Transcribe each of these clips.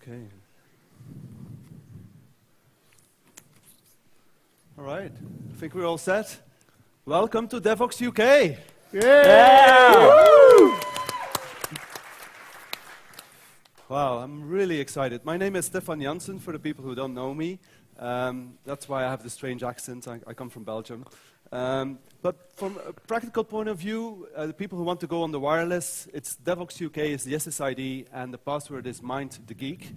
Okay. All right. I think we're all set. Welcome to Devoxx UK. Yeah! Wow, I'm really excited. My name is Stefan Janssen, for the people who don't know me. That's why I have this strange accent. I come from Belgium. But from a practical point of view, the people who want to go on the wireless, it's Devoxx UK is the SSID, and the password is MindTheGeek.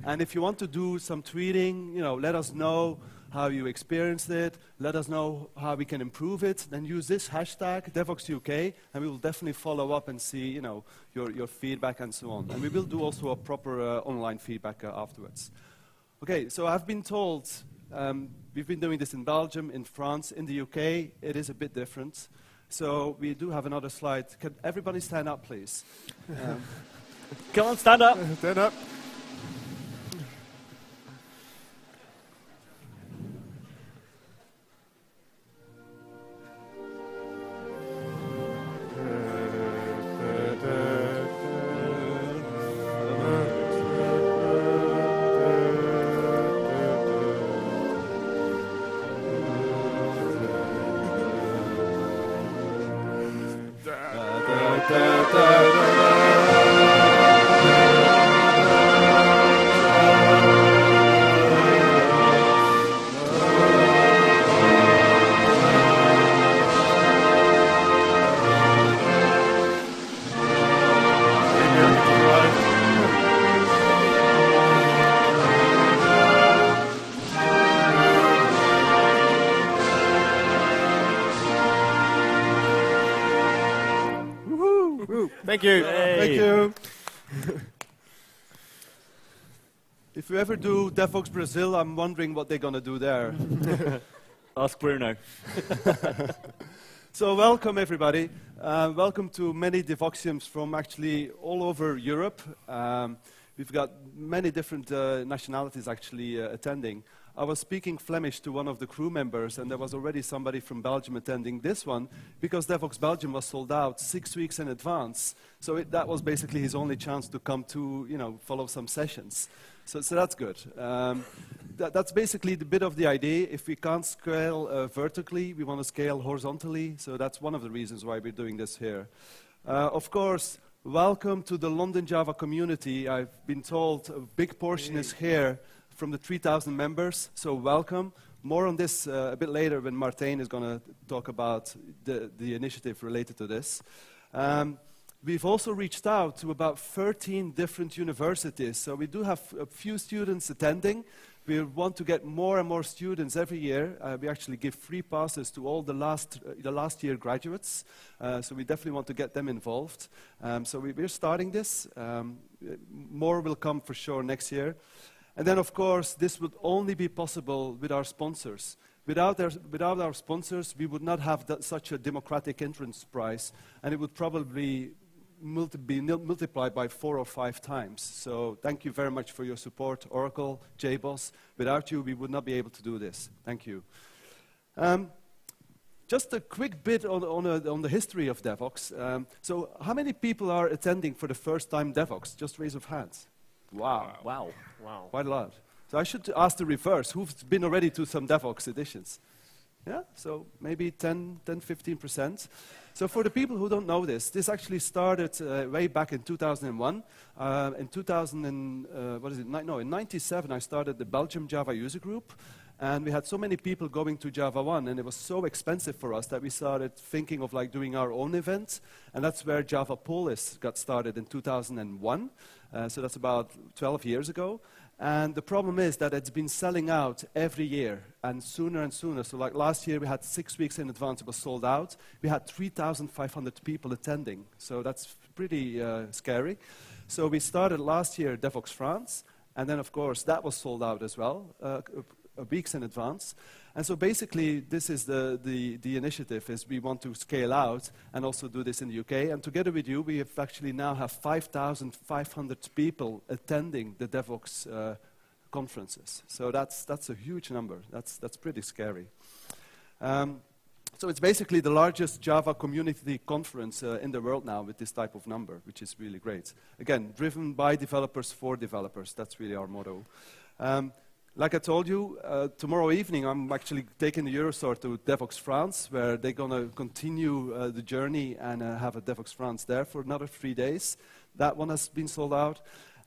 And if you want to do some tweeting, let us know how you experienced it. Let us know how we can improve it. Then use this hashtag, Devoxx UK, and we will definitely follow up and see, your feedback and so on. And we will do also a proper online feedback afterwards. Okay, so I've been told, we've been doing this in Belgium, in France, in the UK. It is a bit different. So we do have another slide. Can everybody stand up, please? Come on, stand up. Stand up. Thank you. Hey. Thank you. If you ever do Devoxx Brazil, I'm wondering what they're going to do there. Ask Bruno. So welcome, everybody. Welcome to many Devoxians from actually all over Europe. We've got many different nationalities actually attending. I was speaking Flemish to one of the crew members, and there was already somebody from Belgium attending this one, because Devoxx Belgium was sold out 6 weeks in advance. So that was basically his only chance to come to, follow some sessions. So that's good. That's basically the bit of the idea. If we can't scale vertically, we want to scale horizontally. So that's one of the reasons why we're doing this here. Of course, welcome to the London Java community. I've been told a big portion is here from the 3,000 members, so welcome. More on this a bit later when Martijn is going to talk about the initiative related to this. We've also reached out to about 13 different universities, so we do have a few students attending. We want to get more and more students every year. We actually give free passes to all the last year graduates, so we definitely want to get them involved. So we're starting this. More will come for sure next year. And then, of course, this would only be possible with our sponsors. Without our sponsors, we would not have such a democratic entrance prize, and it would probably be multiplied by 4 or 5 times. So thank you very much for your support, Oracle, JBoss. Without you, we would not be able to do this. Thank you. Just a quick bit on the history of Devoxx. So how many people are attending for the first time Devoxx? Just raise of hands. Wow. Wow. Wow. Quite a lot. So I should ask the reverse. Who's been already to some Devoxx editions? Yeah, so maybe 15%. So for the people who don't know this actually started way back in 2001. In 97, I started the Belgium Java user group. And we had so many people going to Java 1, and it was so expensive for us that we started thinking of doing our own event. And that's where Java Polis got started in 2001. So that's about 12 years ago. And the problem is that it's been selling out every year, and sooner and sooner. So last year, we had 6 weeks in advance, it was sold out. We had 3,500 people attending. So that's pretty scary. So we started last year Devoxx France, and then, of course, that was sold out as well. Weeks in advance. And so basically, this is the initiative, is we want to scale out and also do this in the UK. And together with you, we have actually now have 5,500 people attending the Devoxx conferences. So that's a huge number. That's pretty scary. So it's basically the largest Java community conference in the world now with this type of number, which is really great. Again, driven by developers for developers. That's really our motto. Like I told you, tomorrow evening I'm actually taking the Eurostar to Devoxx France, where they're going to continue the journey and have a Devoxx France there for another 3 days. That one has been sold out.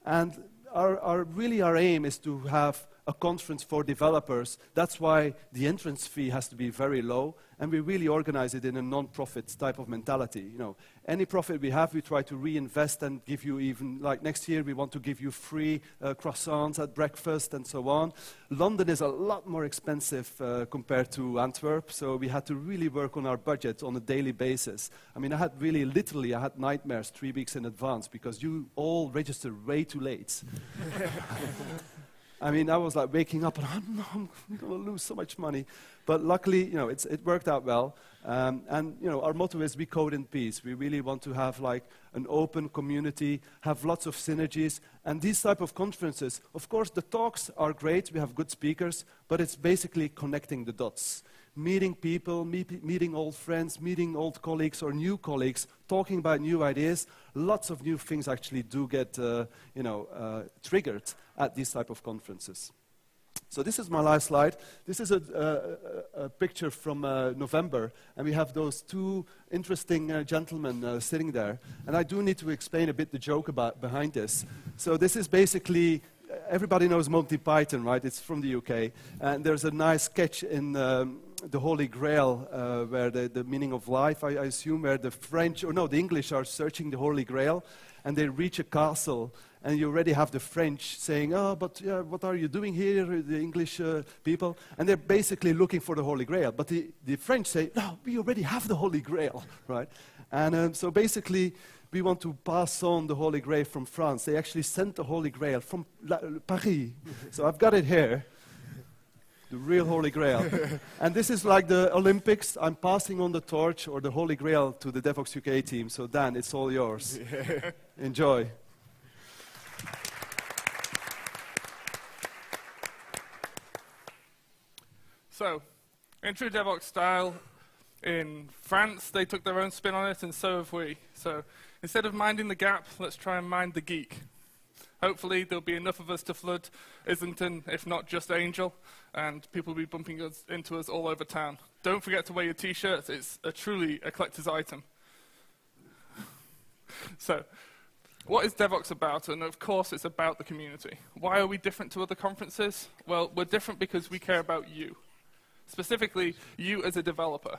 And our aim is to have a conference for developers. That's why the entrance fee has to be very low, and we really organize it in a non-profit type of mentality. You know, any profit we have, we try to reinvest and give you even, like next year, we want to give you free croissants at breakfast and so on. London is a lot more expensive compared to Antwerp, so we had to really work on our budget on a daily basis. I mean, I had nightmares 3 weeks in advance because you all registered way too late. I mean, I was like waking up and I'm going to lose so much money. But luckily, you know, it worked out well. And, you know, our motto is we code in peace. We really want to have like an open community, have lots of synergies. And these type of conferences, of course, the talks are great. We have good speakers, but it's basically connecting the dots. Meeting people, meeting old friends, meeting old colleagues or new colleagues, talking about new ideas. Lots of new things actually do get, triggered at these type of conferences. So this is my last slide. This is a picture from November, and we have those two interesting gentlemen sitting there. And I do need to explain a bit the joke behind this. So this is basically, everybody knows Monty Python, right? It's from the UK. And there's a nice sketch in the Holy Grail, where the meaning of life, I assume, where the English are searching the Holy Grail, and they reach a castle, and you already have the French saying, oh, but what are you doing here, the English people? And they're basically looking for the Holy Grail. But the French say, no, we already have the Holy Grail, right? And so basically, we want to pass on the Holy Grail from France. They actually sent the Holy Grail from Paris. So I've got it here. The real Holy Grail. And this is like the Olympics. I'm passing on the torch or the Holy Grail to the Devoxx UK team. So Dan, it's all yours. Enjoy. So, in true Devoxx style, in France, they took their own spin on it, and so have we. So, instead of minding the gap, let's try and mind the geek. Hopefully, there'll be enough of us to flood Islington, if not just Angel, and people will be bumping into us all over town. Don't forget to wear your T-shirts. It's truly a collector's item. So, what is Devoxx about? And of course, it's about the community. Why are we different to other conferences? Well, we're different because we care about you. Specifically, you as a developer.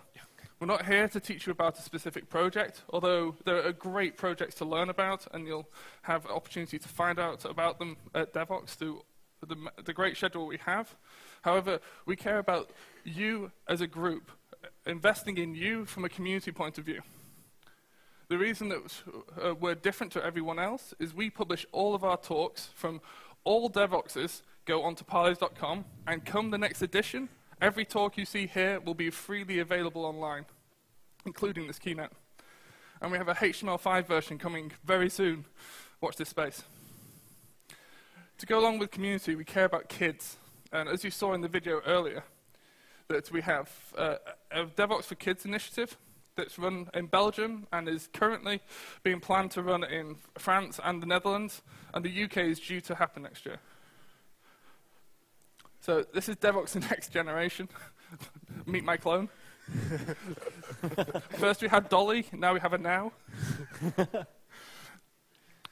We're not here to teach you about a specific project, although there are great projects to learn about, and you'll have an opportunity to find out about them at Devoxx through the great schedule we have. However, we care about you as a group, investing in you from a community point of view. The reason that we're different to everyone else is we publish all of our talks from all Devoxxes, go onto parlays.com, and come the next edition, every talk you see here will be freely available online, including this keynote. And we have a HTML5 version coming very soon. Watch this space. To go along with community, we care about kids. And as you saw in the video earlier, that we have a Devoxx for Kids initiative that's run in Belgium and is currently being planned to run in France and the Netherlands, and the UK is due to happen next year. So this is Devoxx the next generation. Meet my clone. First we had Dolly, now we have a Now.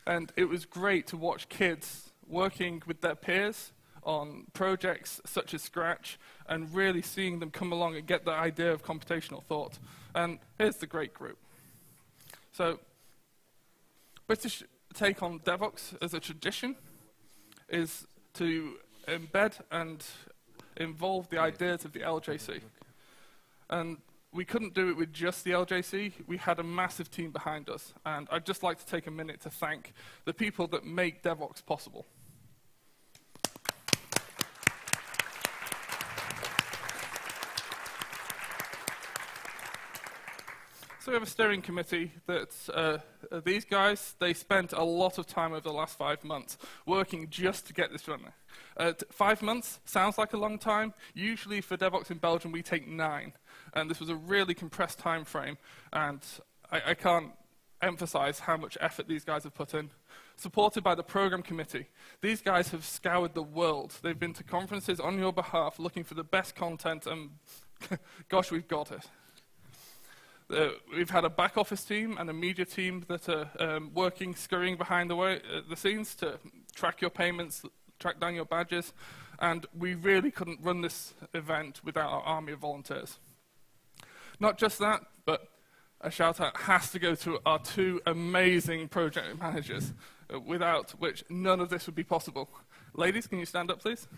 And it was great to watch kids working with their peers on projects such as Scratch and really seeing them come along and get the idea of computational thought. And here's the great group. So British take on Devoxx as a tradition is to embed and involve the ideas of the LJC. And we couldn't do it with just the LJC. We had a massive team behind us. And I'd just like to take a minute to thank the people that make Devoxx possible. we have a steering committee that these guys, they spent a lot of time over the last 5 months working just to get this running. 5 months sounds like a long time. Usually for Devoxx in Belgium, we take 9. And this was a really compressed time frame. And I can't emphasize how much effort these guys have put in. Supported by the program committee. These guys have scoured the world. They've been to conferences on your behalf looking for the best content, and gosh, we've got it. We've had a back office team and a media team that are working, scurrying behind the scenes to track your payments, track down your badges, and we really couldn't run this event without our army of volunteers. Not just that, but a shout out has to go to our 2 amazing project managers, without which none of this would be possible. Ladies, can you stand up, please?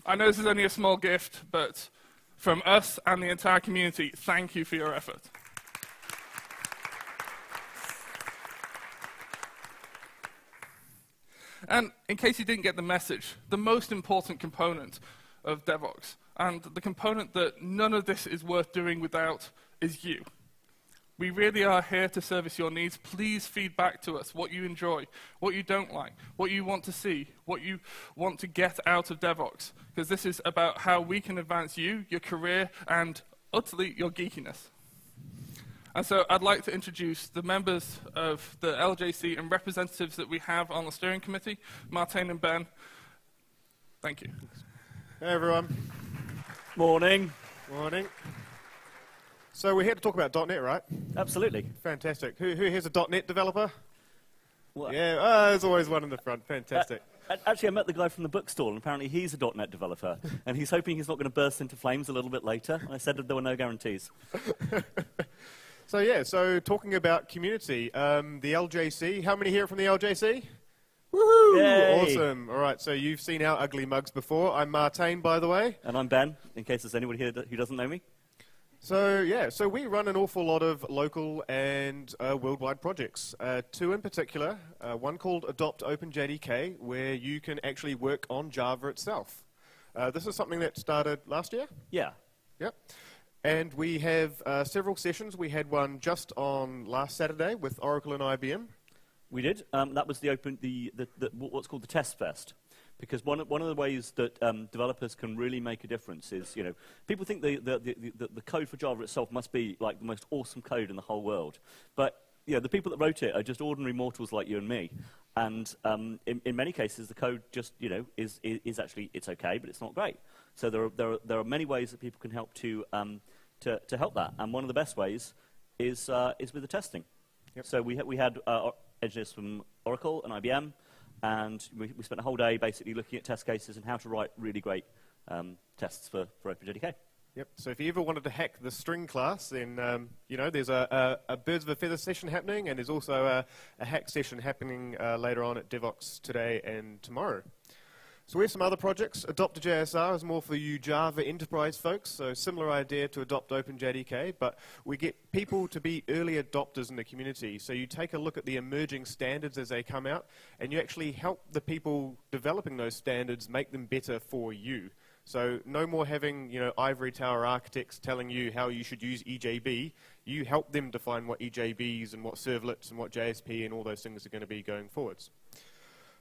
I know this is only a small gift, but from us and the entire community, thank you for your effort. And in case you didn't get the message, the most important component of Devoxx, and the component that none of this is worth doing without, is you. We really are here to service your needs. Please feed back to us what you enjoy, what you don't like, what you want to see, what you want to get out of Devoxx, because this is about how we can advance you, your career, and utterly your geekiness. And so I'd like to introduce the members of the LJC and representatives that we have on the steering committee, Martijn and Ben. Thank you. Hey, everyone. Morning. Morning. So we're here to talk about .NET, right? Absolutely. Fantastic. Who here's a .NET developer? What? Yeah, there's always one in the front. Fantastic. Actually, I met the guy from the bookstall, and apparently he's a .NET developer, and he's hoping he's not going to burst into flames a little bit later. I said that there were no guarantees. So yeah, so talking about community, the LJC. How many here from the LJC? Woohoo! Yay. Awesome. All right, so you've seen our ugly mugs before. I'm Martijn, by the way. And I'm Ben, in case there's anybody here who doesn't know me. So yeah, so we run an awful lot of local and worldwide projects. 2 in particular, one called Adopt OpenJDK, where you can actually work on Java itself. This is something that started last year? Yeah. Yep. And we have several sessions. We had one just on last Saturday with Oracle and IBM. We did. That was what's called the Test Fest. Because one of the ways that developers can really make a difference is, people think the code for Java itself must be like the most awesome code in the whole world. But the people that wrote it are just ordinary mortals like you and me. And in many cases, the code just is actually, it's okay, but it's not great. So there are many ways that people can help to help that. And one of the best ways is with the testing. Yep. So we had engineers from Oracle and IBM. And we spent a whole day basically looking at test cases and how to write really great tests for OpenJDK. Yep. So if you ever wanted to hack the string class, then there's a birds of a feather session happening, and there's also a hack session happening later on at Devoxx today and tomorrow. So we have some other projects. Adopt JSR is more for you Java enterprise folks, so similar idea to Adopt OpenJDK, but we get people to be early adopters in the community. So you take a look at the emerging standards as they come out, and you actually help the people developing those standards make them better for you. So no more having ivory tower architects telling you how you should use EJB. You help them define what EJBs and what servlets and what JSP and all those things are going to be going forwards.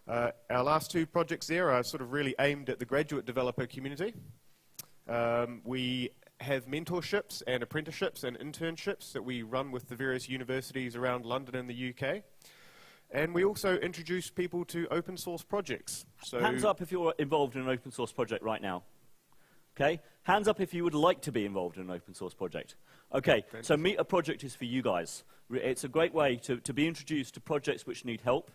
Our last 2 projects there are sort of really aimed at the graduate developer community. We have mentorships and apprenticeships and internships that we run with the various universities around London and the UK. And we also introduce people to open source projects. So hands up if you're involved in an open source project right now. Okay? Hands up if you would like to be involved in an open source project. Okay, so Meet a Project is for you guys. It's a great way to be introduced to projects which need help.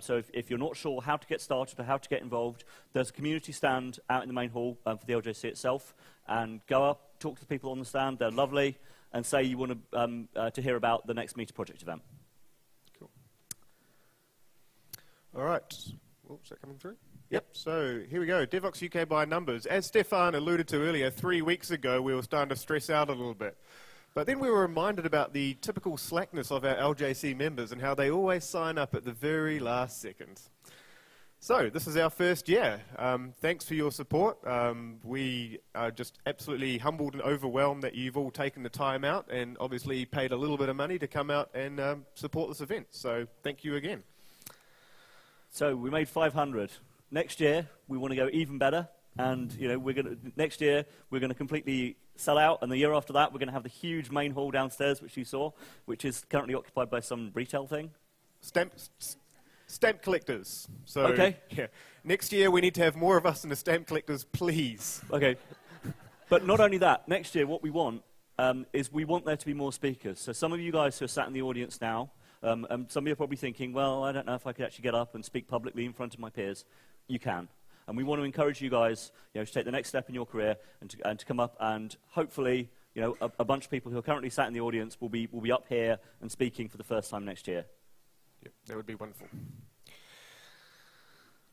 So if you're not sure how to get started or how to get involved, there's a community stand out in the main hall for the LJC itself. And go up, talk to the people on the stand, they're lovely, and say you want to hear about the next Meet a Project event. Cool. All right. Oh, is that coming through? Yep. So here we go. Devoxx UK by numbers. As Stefan alluded to earlier, 3 weeks ago we were starting to stress out a little bit. But then we were reminded about the typical slackness of our LJC members and how they always sign up at the very last second. So, this is our first year. Thanks for your support. We are just absolutely humbled and overwhelmed that you've all taken the time out and obviously paid a little bit of money to come out and support this event. So, thank you again. So, we made 500. Next year, we want to go even better. And, you know, next year, we're going to completely sell out. And the year after that, we're going to have the huge main hall downstairs, which you saw, which is currently occupied by some retail thing. Stamp collectors. So, okay. Yeah. Next year, we need to have more of us in the stamp collectors, please. Okay. But not only that, next year what we want is we want there to be more speakers. So some of you guys who are sat in the audience now, and some of you are probably thinking, well, I don't know if I could actually get up and speak publicly in front of my peers. You can. And we want to encourage you guys, you know, to take the next step in your career and to come up and hopefully, you know, a bunch of people who are currently sat in the audience will be up here and speaking for the first time next year. Yep, that would be wonderful.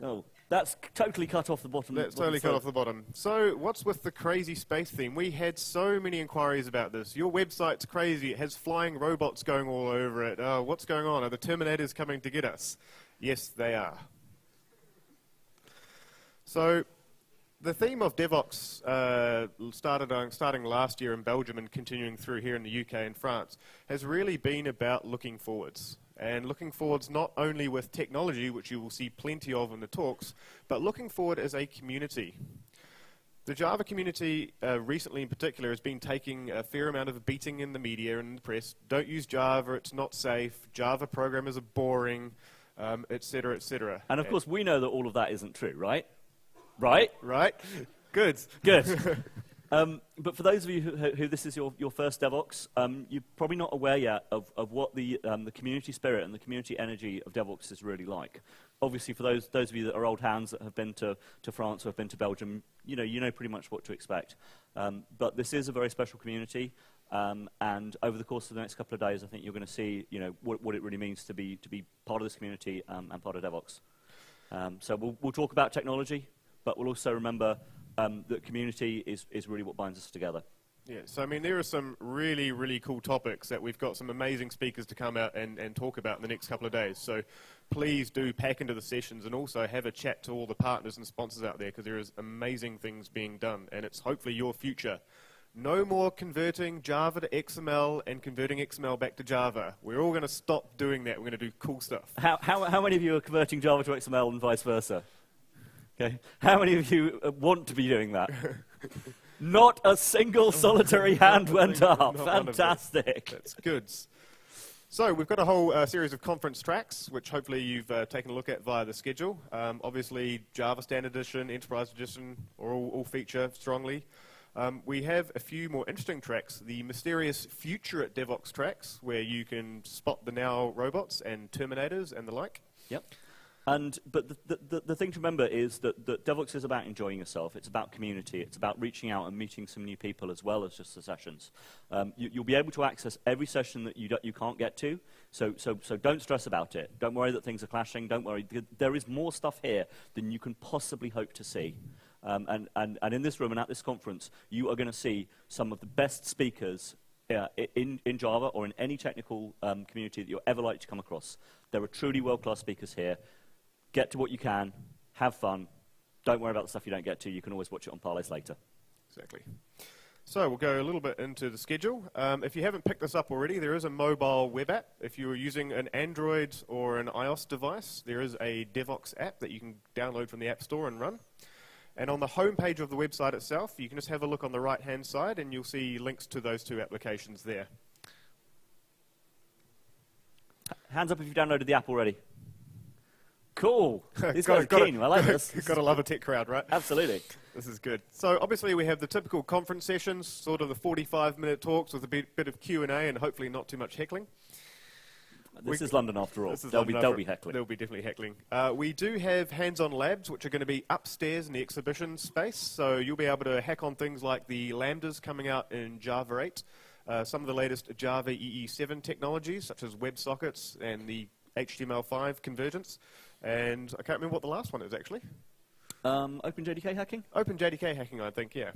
Oh, that's totally cut off the bottom. That's totally cut off the bottom. So, what's with the crazy space theme? We had so many inquiries about this. Your website's crazy. It has flying robots going all over it. What's going on? Are the Terminators coming to get us? Yes, they are. So, the theme of Devoxx starting last year in Belgium and continuing through here in the UK and France has really been about looking forwards. And looking forwards not only with technology, which you will see plenty of in the talks, but looking forward as a community. The Java community, recently in particular, has been taking a fair amount of beating in the media and in the press. Don't use Java, it's not safe, Java programmers are boring, etc., etc. And of course, we know that all of that isn't true, right? Right? Right. Good. Good. But for those of you who this is your first Devoxx, you're probably not aware yet of what the community spirit and the community energy of Devoxx is really like. Obviously, for those of you that are old hands that have been to France or have been to Belgium, you know pretty much what to expect. But this is a very special community, and over the course of the next couple of days, I think you're going to see, you know, what it really means to be part of this community and part of Devoxx. So we'll talk about technology, but we'll also remember that community is really what binds us together. Yeah, so I mean, there are some really, really cool topics that we've got some amazing speakers to come out and talk about in the next couple of days. So please do pack into the sessions and also have a chat to all the partners and sponsors out there, because there is amazing things being done, and it's hopefully your future. No more converting Java to XML and converting XML back to Java. We're all going to stop doing that. We're going to do cool stuff. How many of you are converting Java to XML and vice versa? Okay. How many of you want to be doing that? Not a single solitary hand went up. Fantastic. That's good. So we've got a whole series of conference tracks, which hopefully you've taken a look at via the schedule. Obviously, Java Standard Edition, Enterprise Edition all feature strongly. We have a few more interesting tracks. The mysterious Future at Devoxx tracks, where you can spot the now robots and Terminators and the like. Yep. But the thing to remember is that Devoxx is about enjoying yourself. It's about community. It's about reaching out and meeting some new people as well as just the sessions. You'll be able to access every session that you can't get to. So don't stress about it. Don't worry that things are clashing. Don't worry. There is more stuff here than you can possibly hope to see. And in this room and at this conference, you are going to see some of the best speakers in Java or in any technical community that you're ever likely to come across. There are truly world-class speakers here. Get to what you can, have fun, don't worry about the stuff you don't get to, you can always watch it on parlays later. Exactly. So we'll go a little bit into the schedule. If you haven't picked this up already, there is a mobile web app. If you're using an Android or an iOS device, there is a Devoxx app that you can download from the App Store and run. And on the home page of the website itself, you can just have a look on the right-hand side and you'll see links to those two applications there. Hands up if you've downloaded the app already. Cool. These guys are keen. I like this. Got to love a tech crowd, right? Absolutely. This is good. So obviously we have the typical conference sessions, sort of the 45-minute talks with a bit of Q&A and hopefully not too much heckling. This is London after all. There'll be heckling. There'll be definitely heckling. We do have hands-on labs, which are going to be upstairs in the exhibition space. So you'll be able to hack on things like the Lambdas coming out in Java 8, some of the latest Java EE7 technologies, such as WebSockets and the HTML5 convergence. And I can't remember what the last one is, actually. OpenJDK hacking? OpenJDK hacking, I think, yeah.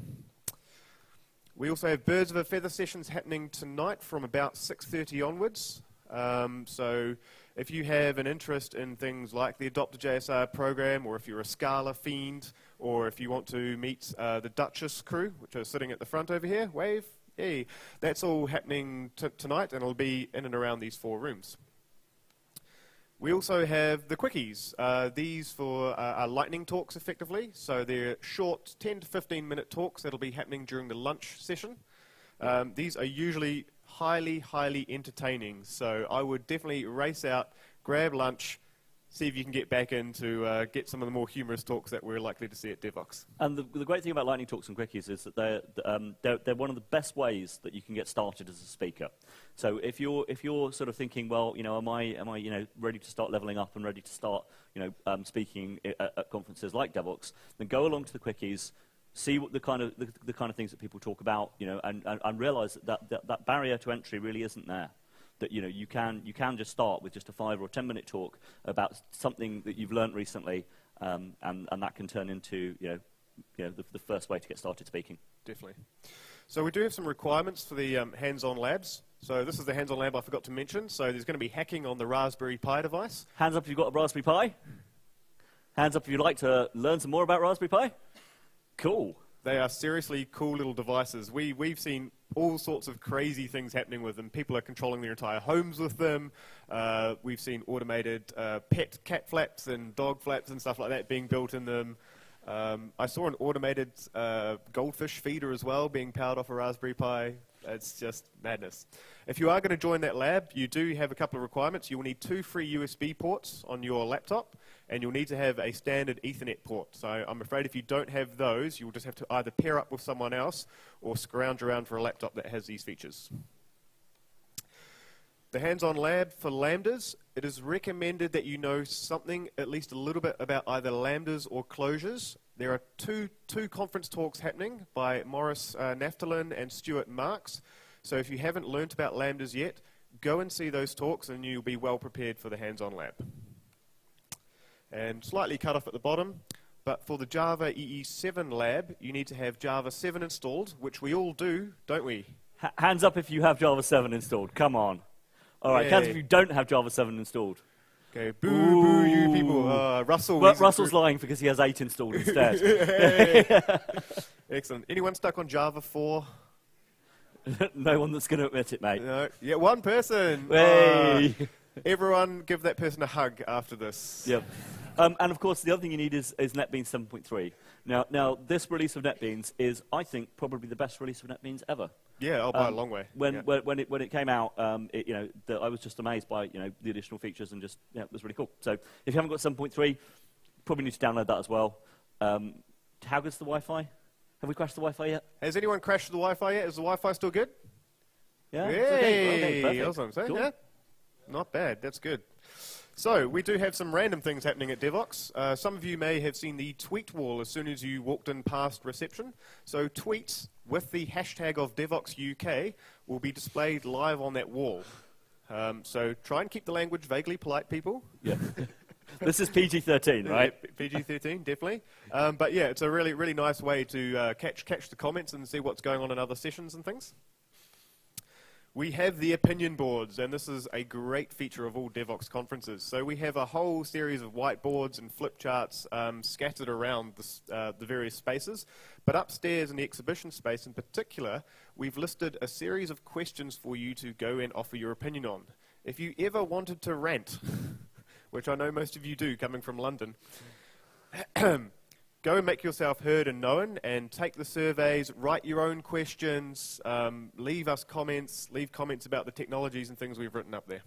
We also have Birds of a Feather sessions happening tonight from about 6:30 onwards. So if you have an interest in things like the Adopt a JSR program, or if you're a Scala fiend, or if you want to meet the Duchess crew, which are sitting at the front over here, wave, hey, that's all happening tonight, and it'll be in and around these 4 rooms. We also have the quickies. These are lightning talks, effectively. So they're short 10 to 15-minute talks that'll be happening during the lunch session. These are usually highly, highly entertaining. So I would definitely race out, grab lunch, see if you can get back in to get some of the more humorous talks that we're likely to see at Devoxx. And the great thing about lightning talks and quickies is that they're one of the best ways that you can get started as a speaker. So if you're sort of thinking, well, am I ready to start leveling up and ready to start speaking at conferences like Devoxx, then go along to the quickies, see what the kind of things that people talk about, and realize that barrier to entry really isn't there. That you can just start with just a 5 or 10 minute talk about something that you've learned recently, and that can turn into the first way to get started speaking. Definitely. So we do have some requirements for the hands-on labs. So this is the hands-on lab I forgot to mention. So there's going to be hacking on the Raspberry Pi device. Hands up if you've got a Raspberry Pi. Hands up if you'd like to learn some more about Raspberry Pi. Cool. They are seriously cool little devices. We've seen all sorts of crazy things happening with them. People are controlling their entire homes with them. We've seen automated pet cat flaps and dog flaps and stuff like that being built in them. I saw an automated goldfish feeder as well being powered off a Raspberry Pi. It's just madness. If you are going to join that lab, you do have a couple of requirements. You will need 2 free USB ports on your laptop, and you'll need to have a standard Ethernet port. So I'm afraid if you don't have those, you'll just have to either pair up with someone else or scrounge around for a laptop that has these features. The hands-on lab for Lambdas, it is recommended that you know something, at least a little bit, about either Lambdas or closures. There are two conference talks happening by Morris Naftalin and Stuart Marks. So if you haven't learnt about Lambdas yet, go and see those talks and you'll be well prepared for the hands-on lab. And slightly cut off at the bottom, but for the Java EE7 lab, you need to have Java 7 installed, which we all do, don't we? Hands up if you have Java 7 installed. Come on. All right, hands up if you don't have Java 7 installed. Okay, boo, you people. Russell's lying because he has 8 installed instead. Excellent. Anyone stuck on Java 4? No one that's going to admit it, mate. No. Yeah, one person. Hey. Everyone give that person a hug after this. Yep. And of course, the other thing you need is NetBeans 7.3. Now, this release of NetBeans is, I think, probably the best release of NetBeans ever. Yeah, by a long way. When it came out, I was just amazed by the additional features and just it was really cool. So if you haven't got 7.3, probably need to download that as well. How good's the Wi-Fi? Have we crashed the Wi-Fi yet? Has anyone crashed the Wi-Fi yet? Is the Wi-Fi still good? Yeah. Hey, okay, that's what I'm saying. Cool. Yeah, not bad. That's good. So we do have some random things happening at Devoxx. Some of you may have seen the tweet wall as soon as you walked in past reception. So tweets with the hashtag of Devoxx UK will be displayed live on that wall. So try and keep the language vaguely polite, people. Yeah. This is PG-13, right? Yeah, PG-13, definitely. But yeah, it's a really, really nice way to catch the comments and see what's going on in other sessions and things. We have the opinion boards, and this is a great feature of all Devoxx conferences. So we have a whole series of whiteboards and flip charts scattered around the various spaces. But upstairs in the exhibition space in particular, we've listed a series of questions for you to go and offer your opinion on. If you ever wanted to rant, which I know most of you do coming from London, go and make yourself heard and known and take the surveys, write your own questions, leave us comments, leave comments about the technologies and things we've written up there.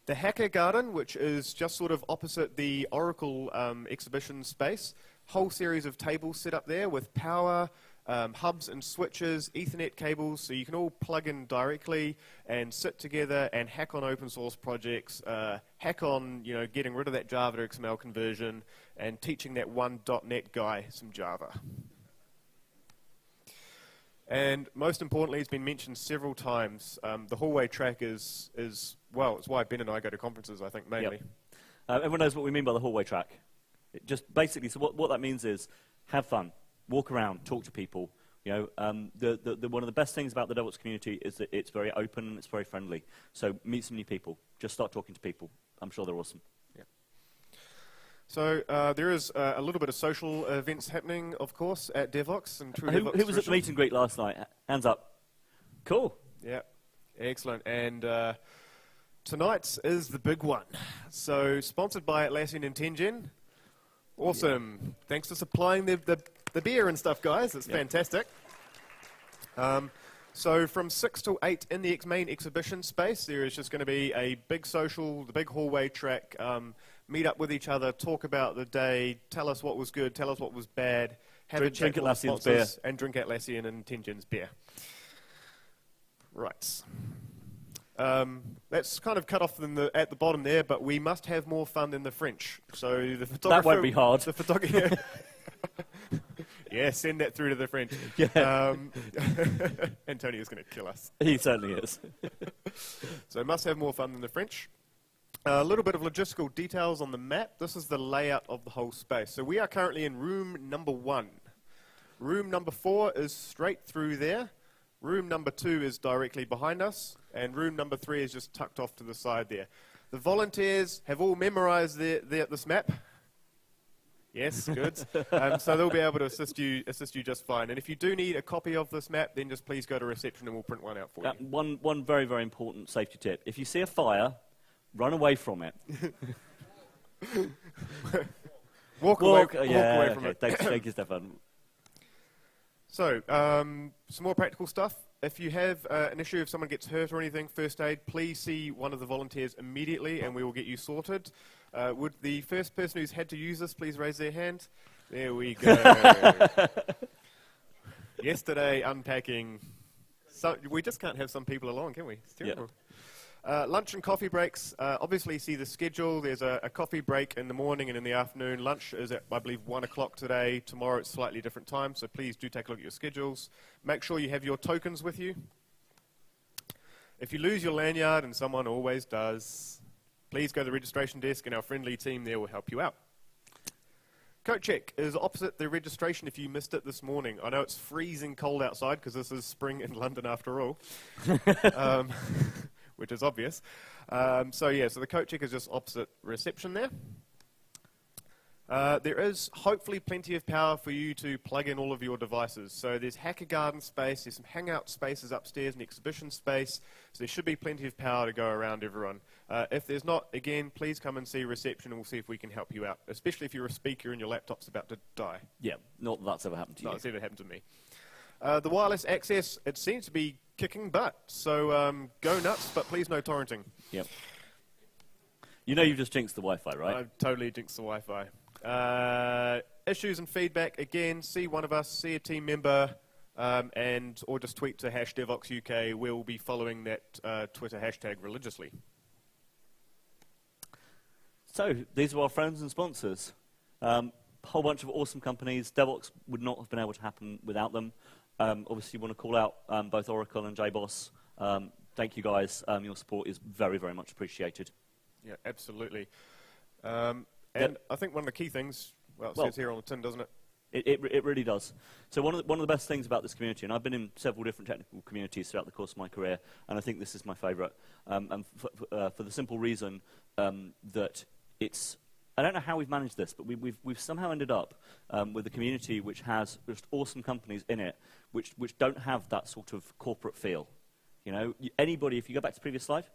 The Hacker Garden, which is just sort of opposite the Oracle exhibition space, whole series of tables set up there with power, hubs and switches, Ethernet cables, so you can all plug in directly and sit together and hack on open source projects, hack on getting rid of that Java to XML conversion, and teaching that one .NET guy some Java. And most importantly, it's been mentioned several times, the hallway track is well, it's why Ben and I go to conferences, I think, mainly. Yep. Everyone knows what we mean by the hallway track. It just basically, so what that means is have fun. Walk around, talk to people, You know, one of the best things about the Devoxx community is that it's very open and it's very friendly. So meet some new people. Just start talking to people. I'm sure they're awesome. Yeah. So there is a little bit of social events happening, of course, at Devoxx. And Who was at the meet and greet last night? Hands up. Cool. Yeah, excellent. And tonight is the big one. So sponsored by Atlassian and Tengen. Awesome. Yeah. Thanks for supplying the beer and stuff, guys. It's fantastic. So from 6 till 8 in the main exhibition space, there is just going to be a big social, the big hallway track, meet up with each other, talk about the day, tell us what was good, tell us what was bad, have a chat with Atlassian's beer. And drink Atlassian and Tengen's beer. Right. That's kind of cut off at the bottom there, but we must have more fun than the French. So the photographer... That won't be hard. The photographer... Yeah, send that through to the French. Yeah. Antonio's going to kill us. He certainly is. So must have more fun than the French. A little bit of logistical details on the map. This is the layout of the whole space. So we are currently in room number 1. Room number 4 is straight through there. Room number 2 is directly behind us. And room number 3 is just tucked off to the side there. The volunteers have all memorized this map. Yes, good. So they'll be able to assist you just fine. And if you do need a copy of this map, then just please go to reception and we'll print one out for you. One very, very important safety tip. If you see a fire, run away from it. Walk away from it. Thank you, Stefan. So, some more practical stuff. If you have an issue, if someone gets hurt or anything, first aid, please see one of the volunteers immediately and we will get you sorted. Would the first person who's had to use this please raise their hand? There we go. Yesterday, unpacking. So we just can't have some people along, can we? It's terrible. Yep. Lunch and coffee breaks. Obviously, see the schedule. There's a coffee break in the morning and in the afternoon. Lunch is at, I believe, 1 o'clock today. Tomorrow it's slightly different time, so please do take a look at your schedules. Make sure you have your tokens with you. If you lose your lanyard, and someone always does, please go to the registration desk and our friendly team there will help you out. Coat check is opposite the registration if you missed it this morning. I know it's freezing cold outside because this is spring in London after all. Which is obvious. So the coat check is just opposite reception there. There is hopefully plenty of power for you to plug in all of your devices. So there's Hacker Garden space, there's some hangout spaces upstairs in the exhibition space, so there should be plenty of power to go around everyone. If there's not, again, please come and see reception and we'll see if we can help you out, especially if you're a speaker and your laptop's about to die. Yeah, not that that's ever happened to you. No, it's never happened to me. The wireless access, it seems to be kicking butt, so go nuts, but please no torrenting. Yep. You know you've just jinxed the Wi-Fi, right? I've totally jinxed the Wi-Fi. Issues and feedback, again, see one of us, see a team member, or just tweet to #Devoxx UK. We'll be following that Twitter hashtag religiously. So, these are our friends and sponsors. Whole bunch of awesome companies. Devoxx would not have been able to happen without them. Obviously, you want to call out both Oracle and JBoss. Thank you, guys. Your support is very, very much appreciated. Yeah, absolutely. And I think one of the key things, well, it says here on the tin, doesn't it? It really does. So one of the best things about this community, and I've been in several different technical communities throughout the course of my career, and I think this is my favourite, and for the simple reason that it's, I don't know how we've managed this, but we've somehow ended up with a community which has just awesome companies in it, which don't have that sort of corporate feel. You know, anybody, if you go back to the previous slide,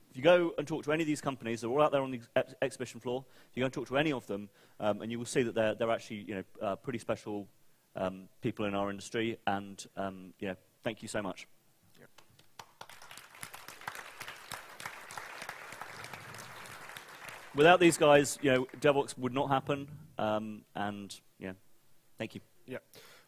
if you go and talk to any of these companies, they're all out there on the exhibition floor. If you go and talk to any of them, and you will see that they're actually pretty special people in our industry. And thank you so much. Yep. Without these guys, Devoxx would not happen. Thank you. Yeah.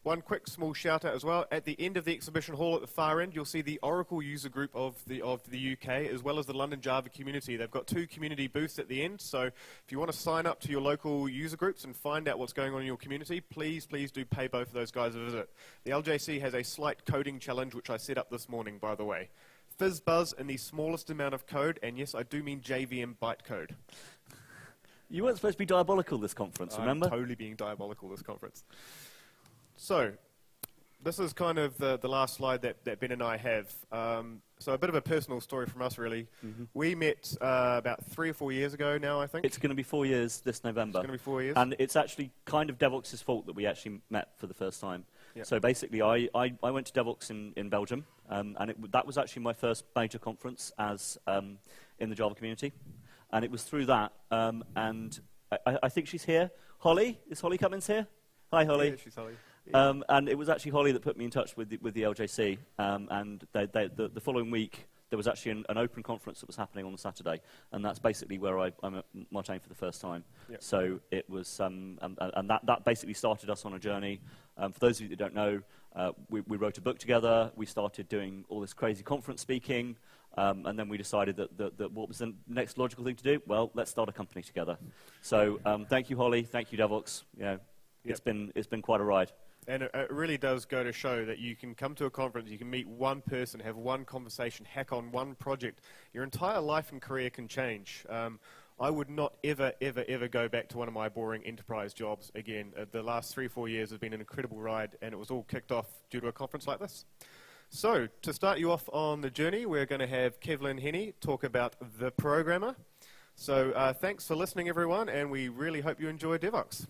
One quick small shout out as well. At the end of the exhibition hall at the far end, you'll see the Oracle user group of the UK, as well as the London Java community. They've got 2 community booths at the end, so if you want to sign up to your local user groups and find out what's going on in your community, please do pay both of those guys a visit. The LJC has a slight coding challenge, which I set up this morning, by the way. Fizz buzz in the smallest amount of code, and yes, I do mean JVM bytecode. You weren't supposed to be diabolical this conference, remember? I'm totally being diabolical this conference. So, this is kind of the last slide that Ben and I have. So a bit of a personal story from us, really. We met about 3 or 4 years ago now, I think. It's going to be 4 years this November. It's going to be 4 years. And it's actually kind of Devoxx's fault that we actually met for the first time. Yep. So basically, I went to Devoxx in Belgium, and that was actually my first major conference as in the Java community. And it was through that, and I think she's here. Holly? Is Holly Cummins here? Hi, Holly. Yeah, she's Holly. Yeah. And it was actually Holly that put me in touch with the LJC, and the following week there was actually an open conference that was happening on the Saturday, and that's basically where I met Martijn for the first time. Yep. So it was, and that basically started us on a journey. For those of you that don't know, we wrote a book together, we started doing all this crazy conference speaking, and then we decided that what was the next logical thing to do? Well, let's start a company together. So thank you, Holly, thank you, Devoxx. You know, Yep. it's been quite a ride. And it really does go to show that you can come to a conference, you can meet one person, have one conversation, hack on one project. Your entire life and career can change. I would not ever go back to one of my boring enterprise jobs again. The last 3 or 4 years have been an incredible ride, and it was all kicked off due to a conference like this. So, to start you off on the journey, we're going to have Kevlin Henney talk about the programmer. So, thanks for listening, everyone, and we really hope you enjoy Devoxx.